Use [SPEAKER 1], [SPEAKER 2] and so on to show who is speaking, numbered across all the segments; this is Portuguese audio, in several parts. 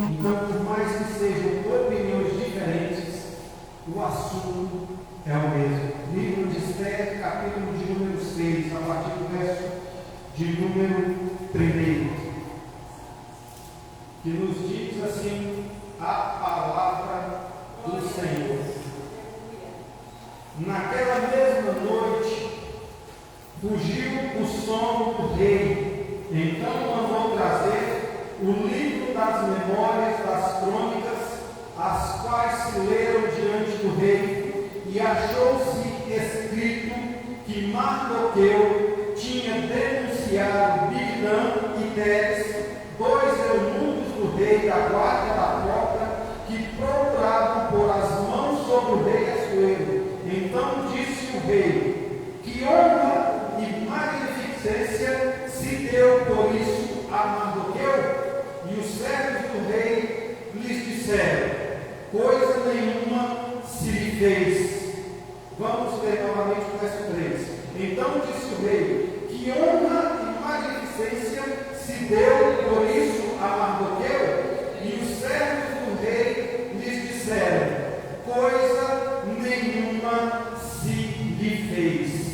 [SPEAKER 1] Então, por mais que sejam opiniões diferentes, o assunto é o mesmo. Livro de Esther, capítulo de número 6, a partir do verso de número 1, que nos diz assim a palavra do Senhor. Naquela mesma noite, fugiu o sono do rei. Então mandou trazer o livro das memórias das crônicas, as quais se leram diante do rei, e achou-se escrito que Mardoqueu tinha denunciado Bilhã e Teres, dois eunucos do rei da guarda da porta, que procuravam pôr as mãos sobre o rei Assuero. Então disse o rei: que honra e magnificência se deu por isso a Mardoqueu? E os servos do rei lhes disseram: coisa nenhuma se lhe fez. Vamos ler novamente o verso 3. Então disse o rei: que honra e magnificência se deu por isso a Mardoqueu? E os servos do rei lhes disseram: coisa nenhuma se lhe fez.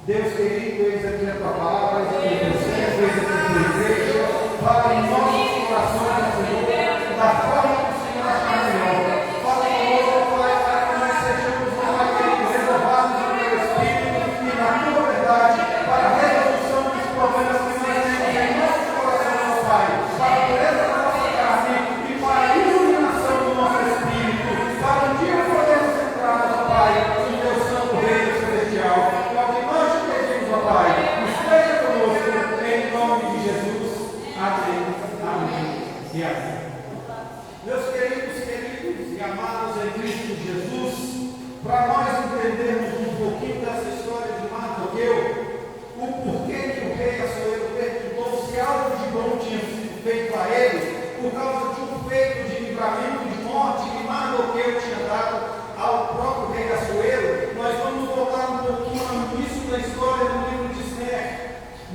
[SPEAKER 1] Deus querido, eis aqui a tua palavra, eis aqui você, eis aqui a tua igreja. Fala em nossos corações, Senhor, da forma que o Senhor achar melhor. Fala conosco, Pai, para que nós sejamos, Pai querido, renovados no teu Espírito e na tua verdade, para a resolução dos problemas que nós temos em nosso coração, Pai, para a pureza da nossa carne e para a iluminação do nosso Espírito, para um dia podermos entrar, Pai, no teu santo reino celestial. É o que nós te pedimos, Pai, esteja conosco, em nome de Jesus. Amém, amém e amém. Meus queridos e amados em Cristo Jesus, para nós entendermos um pouquinho dessa história de Mardoqueu, o porquê que o rei Assuero perguntou se algo de bom tinha sido feito a ele, por causa de um feito de livramento de morte que Mardoqueu tinha dado ao próprio rei Assuero, nós vamos voltar um pouquinho no início da história do livro de Esther.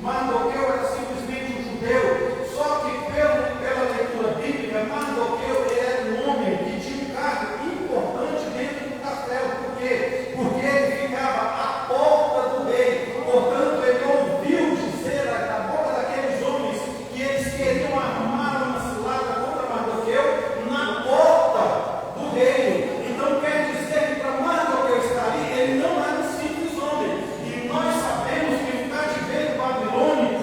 [SPEAKER 1] Mardoqueu era simplesmente um judeu, só que pela leitura bíblica, Mardoqueu era um homem que tinha um cargo importante dentro do castelo. Por quê? Porque ele ficava à porta do rei. Portanto, ele ouviu dizer da boca daqueles homens que eles queriam armar uma cilada contra Mardoqueu na porta do rei. Então quer dizer que para Mardoqueu estar ali, ele não era um simples homem. E nós sabemos que o cativeiro babilônico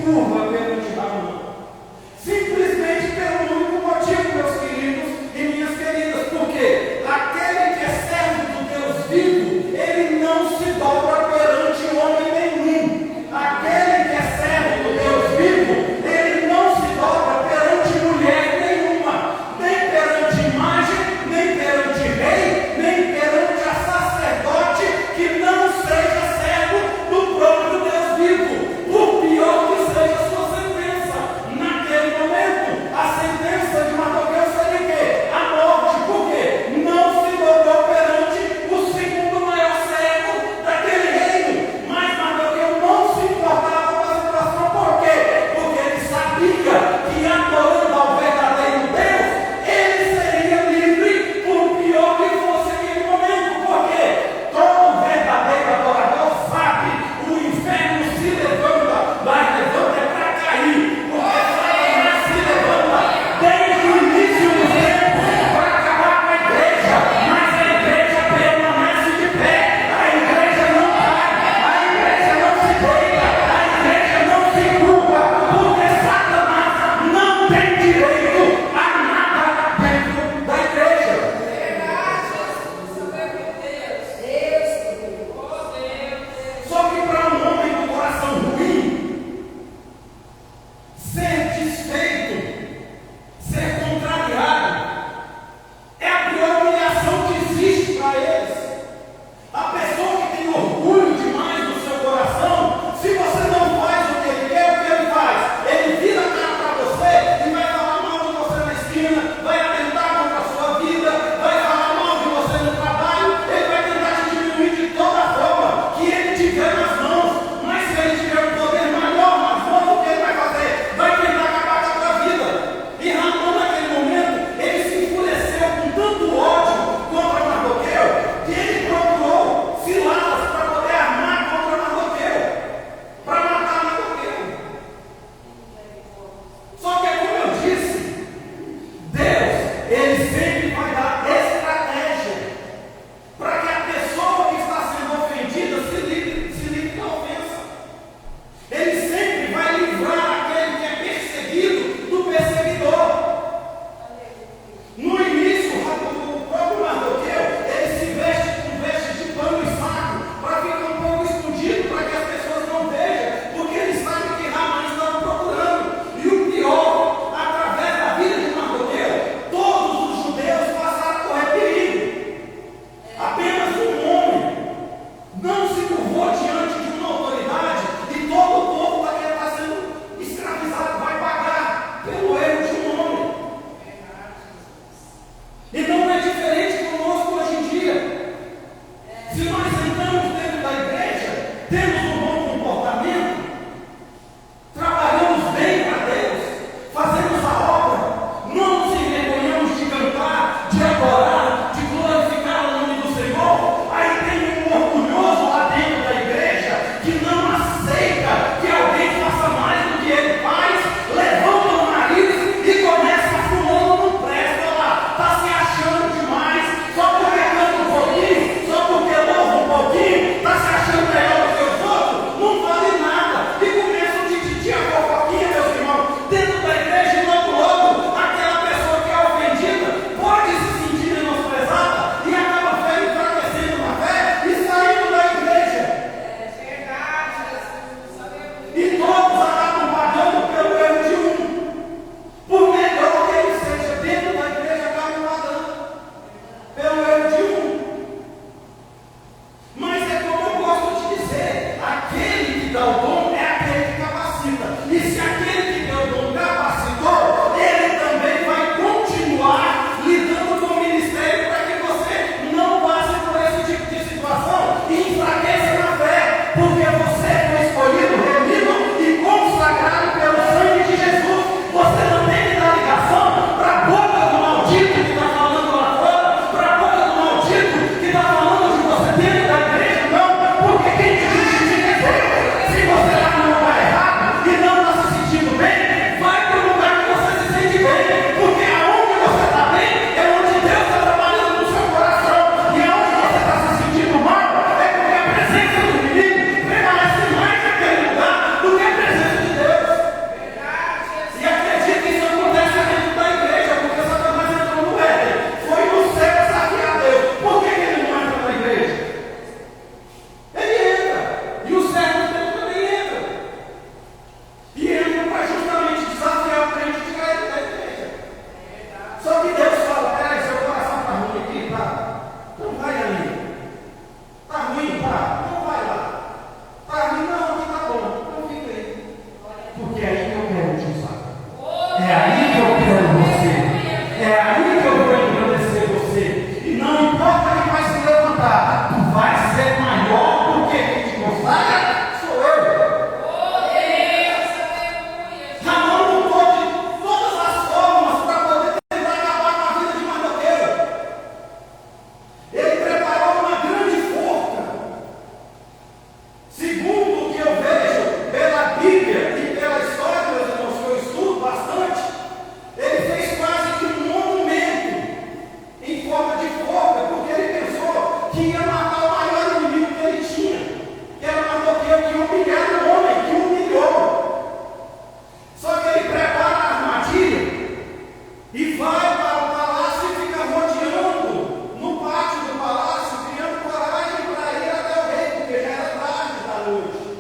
[SPEAKER 1] curva perante Ramã. Simplesmente pelo único motivo, meus queridos e minhas queridas, porque aquele que é servo do Deus vivo, ele não se dobra perante homem nenhum. Aquele que é servo do Deus vivo, ele não se dobra perante mulher nenhuma, nem perante imagem, nem perante rei, nem perante a sacerdote que não seja servo do próprio Deus vivo, por pior que seja a sua sentença. Naquele momento, a sentença de Mardoqueu seria o quê? A morte. Por quê? Não se dobrou perante o segundo maior servo daquele reino. Mas Mardoqueu não se importava com a situação. Por quê? Porque ele sabia que, adorando ao verdadeiro Deus, ele seria livre, por pior que fosse aquele momento. Porque todo verdadeiro adorador sabe: o inferno se levanta, mas levanta é para cair. Porque Satanás se levanta desde o início dos tempos para acabar com a igreja, mas a igreja permanece de pé, a igreja não cai, a igreja não se deita, a igreja não se curva, porque Satanás não tem direito a nada dentro da igreja. Só que para um homem com coração ruim, ser desfeito, ser contrariado, é a pior humilhação que existe para eles. A pessoa que tem orgulho demais no seu coração, se você não faz o que ele quer, o que ele faz? Ele vira a cara para você e vai falar mal de você na esquina, vai atentar contra a sua vida, vai falar mal de você no trabalho, ele vai tentar te diminuir de toda forma que ele tiver nas mãos. Mas se ele tiver um poder maior nas mãos, o que ele vai fazer? Vai tentar acabar com a tua vida. E Ramã, naquele momento, ele se enfureceu com tanto ódio contra Mardoqueu que ele procurou ciladas para poder armar contra Mardoqueu, para matar Mardoqueu. Só que, como eu disse, Deus, ele sempre vai dar estratégia para que a pessoa que está sendo ofendida se livre da ofensa. Ele sempre vai livrar aquele que é perseguido do perseguidor. No início, o próprio Mardoqueu, ele se veste com vestes de pano e saco para ficar um pouco escondido, para que as pessoas não vejam, porque ele sabe que Ramã estava procurando. E o pior, através da vida de Mardoqueu, todos os judeus passaram a correr perigo. Apenas um homem não se curvou diante de uma autoridade e todo o povo que está sendo escravizado vai pagar pelo erro de um homem. E não é diferente conosco hoje em dia. Se nós entramos dentro da igreja, temos um bom comportamento, trabalhamos bem para Deus, fazemos a obra, não nos envergonhamos de cantar, de adorar, de glorificar o nome do Senhor, aí tem um orgulhoso lá dentro da igreja que não aceita que alguém faça mais do que ele faz, levanta o nariz e começa a fulano não presta lá, está se achando demais, só porque canta um pouquinho, só porque louva um pouquinho, está se achando melhor do que os outros, não vale nada, e começa o tititi, a fofoquinha, meus irmãos, dentro da igreja, e logo, aquela pessoa que é ofendida pode se sentir menosprezada e acaba enfraquecendo na fé e saindo da igreja. E todos acabam pagando pelo erro de um. Por melhor que ele seja, dentro da igreja acabam pagando pelo erro de um. Mas é como eu gosto de dizer, aquele que dá o dom é aquele que capacita. E se aquele que deu o dom capacitou, ele também vai continuar lidando com o ministério para que você não passe por esse tipo de situação e enfraqueça na fé, porque você foi escolhido, remido e consagrado pelo sangue de Jesus. Você não tem que dar ligação para a boca do maldito que está falando lá fora, para a boca do maldito que está falando de você dentro da igreja, não, porque quem te justifica é Deus. Se você está no lugar errado e não está se sentindo bem, vai para o lugar que você se sente bem, porque aonde você está bem é onde Deus está trabalhando no seu coração, e aonde você está se sentindo mal é porque a presença do inimigo permanece noite.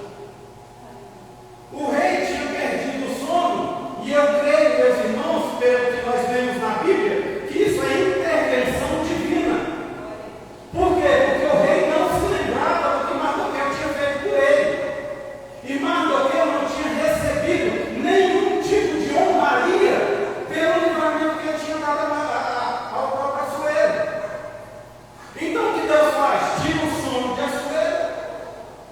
[SPEAKER 1] O rei tinha perdido o sono, e eu creio, meus irmãos, pelo que nós vemos na Bíblia, que isso é intervenção divina. Por quê? Porque o rei não se lembrava do que Mardoqueu tinha feito por ele. E Mardoqueu não tinha recebido nenhum tipo de honraria pelo livramento que ele tinha dado ao próprio Assuero. Então o que Deus faz? Tira o sono de Assuero.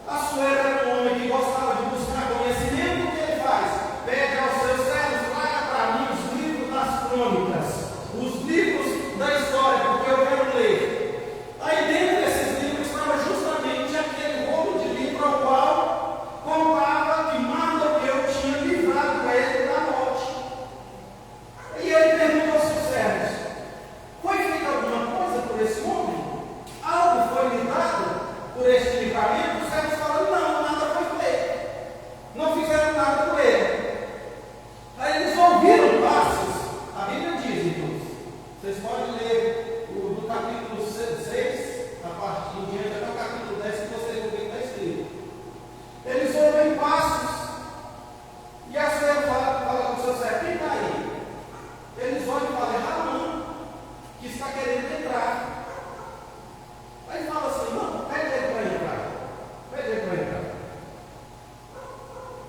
[SPEAKER 1] Assuero era um homem que gostava de buscar conhecimento. O que ele faz? Pede aos seus servos, traga para mim os livros das crônicas, os livros da história, porque eu quero ler. Aí dentro desses livros estava justamente aquele rolo de livro ao qual contava que Mardoqueu tinha livrado ele da morte. E ele perguntou aos seus servos: foi feita alguma coisa por esse homem? Algo foi lhe dado por este livramento? Os servos falaram: não, nada foi feito. Não fizeram nada por ele. Aí eles ouviram passos. A Bíblia diz, irmãos, vocês podem ler do capítulo 6, a partir em diante, até o capítulo 10, que vocês vão ver que está escrito. Eles ouvem passos. E a senhora fala com o seu servo: quem está aí? Eles olham e falam: é Ramã, que está querendo entrar. Aí fala assim: não, pede ele para entrar. Pede ele para entrar.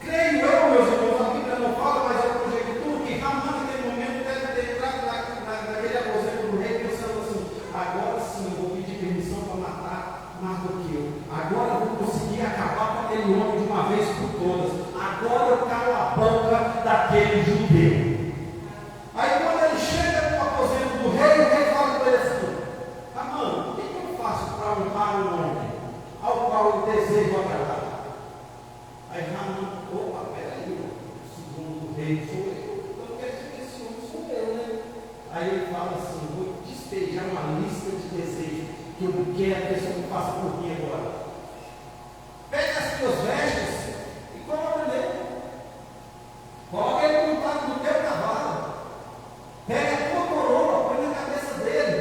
[SPEAKER 1] Creio eu, meus irmãos, a Bíblia não fala, mas eu conjecturo que Ramã, naquele momento, deve ter entrado naquele aposento do rei, pensando assim: agora sim eu vou pedir permissão para matar Mardoqueu. Agora eu vou conseguir acabar com aquele homem de uma vez por todas. Agora eu calo a boca daquele judeu. Aí quando ele chega no aposento do rei, o rei fala para ele assim: Ramã, o que eu faço para honrar um homem ao qual eu desejo agradar? Aí Ramã: opa, peraí, segundo o rei sou eu, então quer dizer que esse homem sou eu, né? Aí ele fala assim: vou despejar uma lista de desejos que eu quero que esse homem faça por mim agora. Pega as tuas vestes e coloca nele. Coloca ele montado no teu cavalo. Pega a tua coroa, põe na cabeça dele.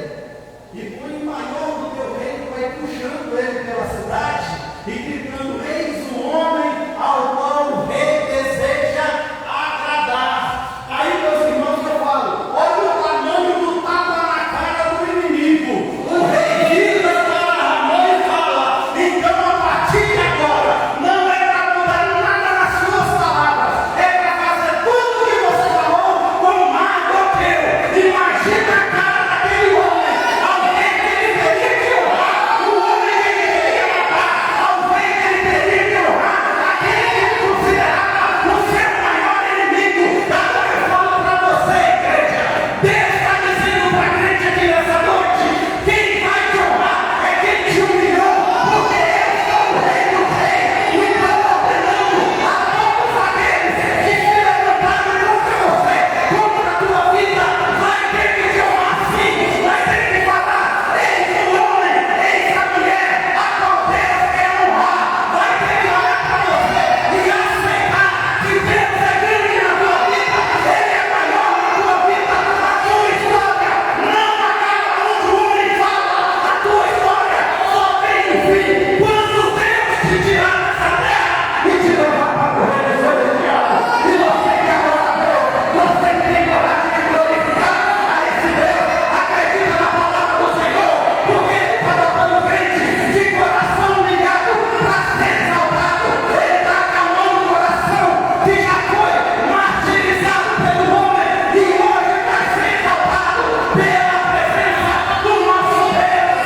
[SPEAKER 1] E põe o maior do teu reino, vai puxando ele pela cidade e gritando: eis o homem ao qual o rei deseja agradar. Aí, meus irmãos, eu falo: olha o tamanho do tapa na cara do inimigo. O rei vira para Ramã e fala: então a partir de agora, não é para mudar nada nas suas palavras, é para fazer tudo o que você falou com Mardoqueu. Imagina a cara daquele homem, alguém que ele teria que honrar, o homem que ele queria matar, alguém que ele teria que honrar, aquele que ele considerava o seu maior inimigo. Então eu falo para você, igreja, Deus está dizendo para a crente aqui nessa noite: quem vai te honrar é quem te humilhou, porque eu sou o rei dos reis. Então ordenando a todos aqueles que se levantaram contra você, contra a tua vida, vai ter que te honrar sim, vai ter que falar: eis o homem, eis a mulher, a qual Deus quer honrar. Vai ter que olhar para você e aceitar que Deus é grande na tua vida, Ele é maior na tua vida, a tua história não acaba onde o homem fala, a tua história só tem um fim. Quando Deus te tirar dessa terra e te levar para o reino celestial, e você que adora a Deus, você que tem coragem de glorificar a esse Deus, acredita na palavra do Senhor, porque Ele está botando crente de coração ligado para ser exaltado. Ele está acalmando o coração que já foi martirizado pelo homem e hoje está sendo exaltado pela presença do nosso Deus.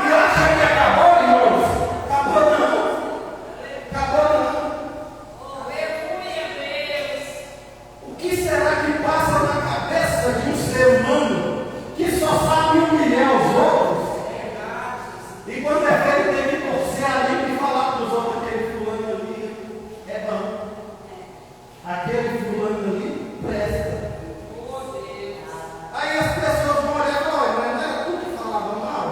[SPEAKER 1] E acha que acabou, irmãos? Acabou não. Acabou não. O que será que passa na cabeça de um ser humano que só sabe humilhar os outros? E quando é feito, tem que torcer a língua e falar para os outros: aquele fulano ali é bom, aquele fulano ali presta. Aí as pessoas vão olhar e falar: olha, mas não era tu que falava mal?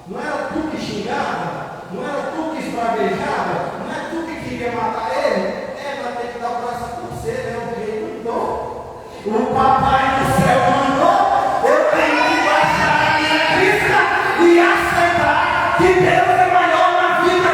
[SPEAKER 1] Não era tu que xingava? Não era tu que esbravejava? Não é tu que queria matar ele? Vai ter que dar o braço a torcer, o rei mandou. O papai do céu mandou. Eu tenho que baixar a minha crista e aceitar que Deus é maior na vida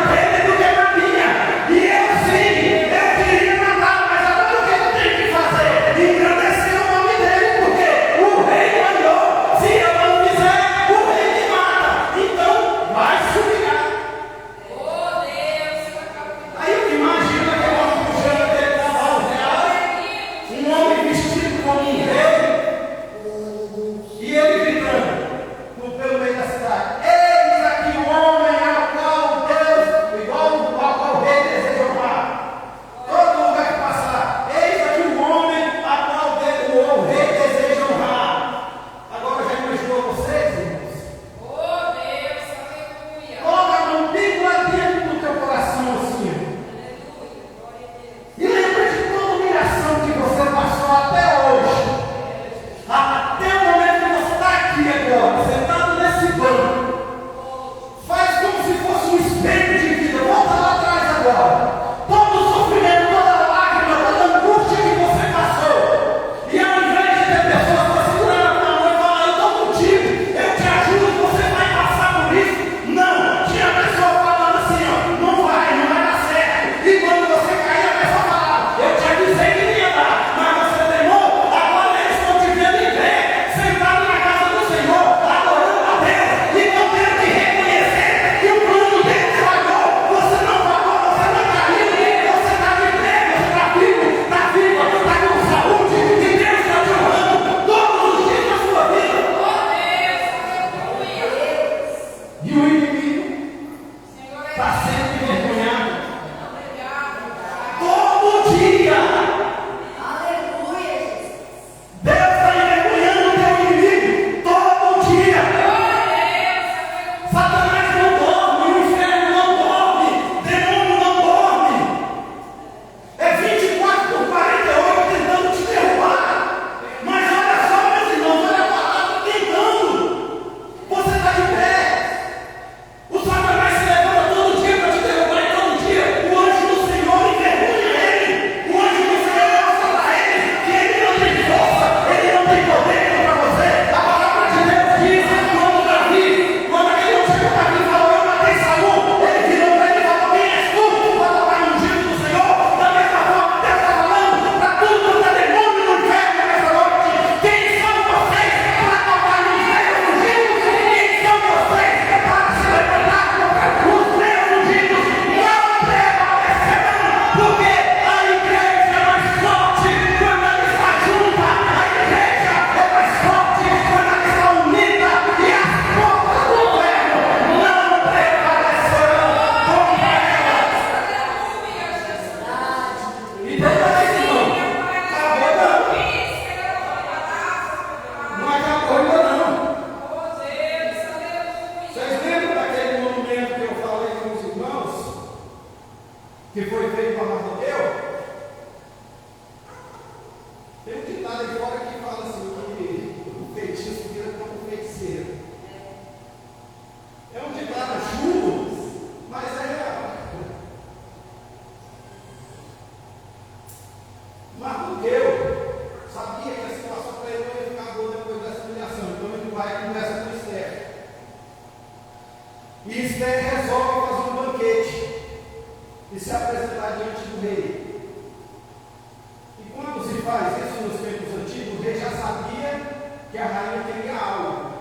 [SPEAKER 1] e se apresentar diante do rei. E quando se faz isso nos tempos antigos, o rei já sabia que a rainha queria algo.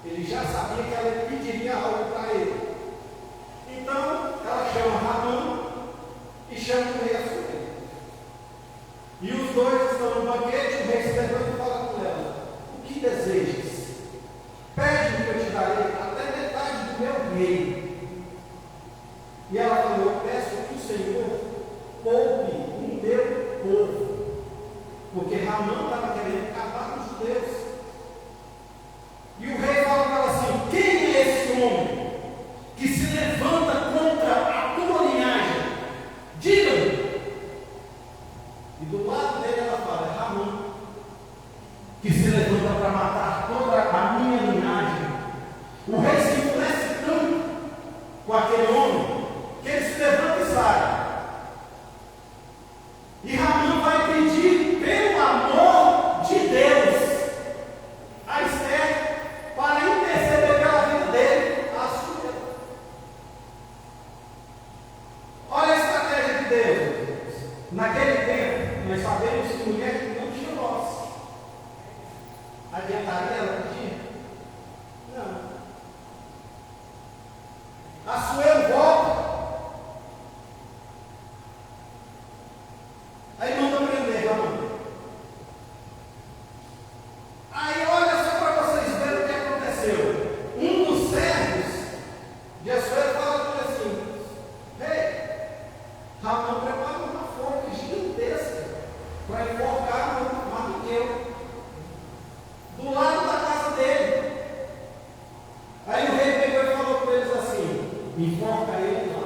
[SPEAKER 1] Ele já sabia que ela pediria algo para ele. Então, ela chama Ramã e chama o rei Assuero. E os dois estão no banquete, o rei se levanta e fala com ela: o que desejas? Pede-me que eu te darei até metade do meu reino. E ela falou: eu peço que o Senhor poupe o meu povo. Porque Ramã estava querendo acabar com os judeus. E o rei fala para ela assim: quem é esse homem que se levanta contra a tua linhagem? Diga-me. E do lado dele ela fala: é Ramã, que se levanta para matar toda a minha linhagem. O rei se endurece tanto com aquele homem que ele se levanta e sai. E Ramã vai pedir, pelo amor de Deus, a Esther para interceder pela vida dele, a sua. Olha a estratégia de Deus. Naquele tempo, nós sabemos que mulher que não tinha voz, adiantaria ela pedir? Não. Assuero volta. Aí manda prender Ramã. Aí olha só para vocês verem o que aconteceu. Um dos servos de Assuero fala com ele assim: ei, Ramã preparou uma forca gigantesca para enforcar Mardoqueu do lado da casa dele. Aí o rei pegou e falou para eles assim: enforca ele lá.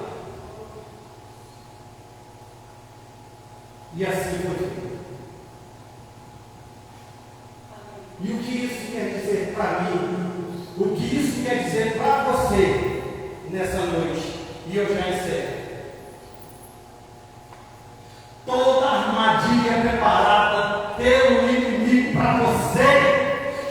[SPEAKER 1] E assim foi feito. E o que isso quer dizer para mim? O que isso quer dizer para você nessa noite? E eu já encerro. Toda armadilha preparada pelo inimigo para você,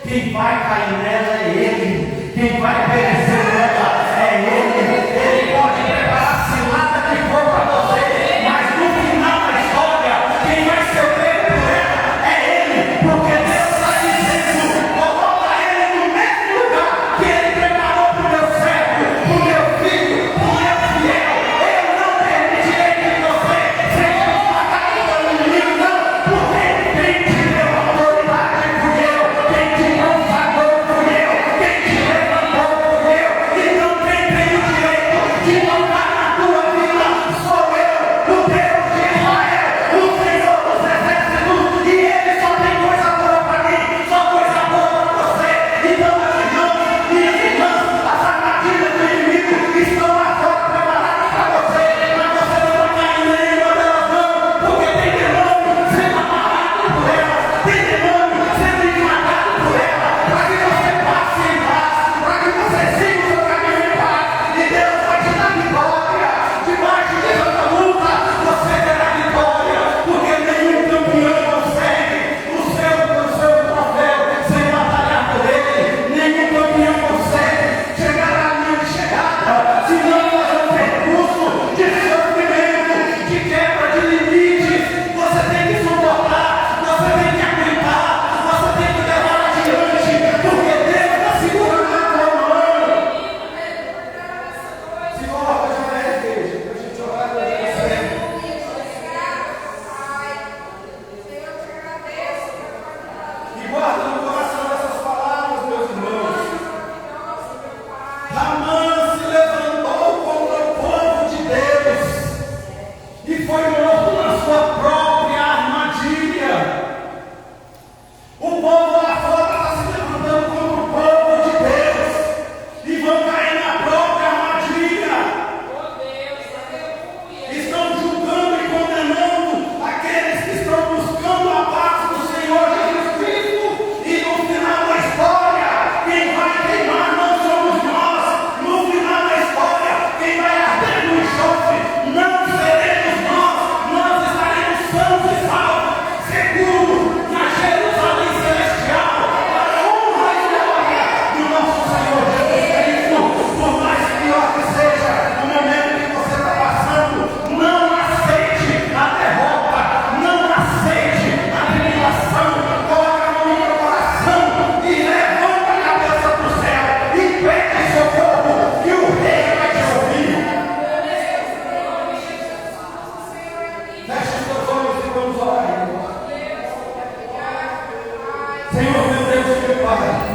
[SPEAKER 1] quem vai cair nela é ele. Quem vai perecer nela é ele. Ele pode preparar cilada que for para você, mas no final da história, quem vai ser pego por ela é ele. Porque Deus está dizendo: coloca ele no mesmo lugar que ele preparou para o meu servo, para o meu filho, para o meu fiel. Eu não permitirei que você seja esmagado pelo inimigo, não. Porque quem te deu autoridade fui eu, quem te consagrou fui eu. Pai.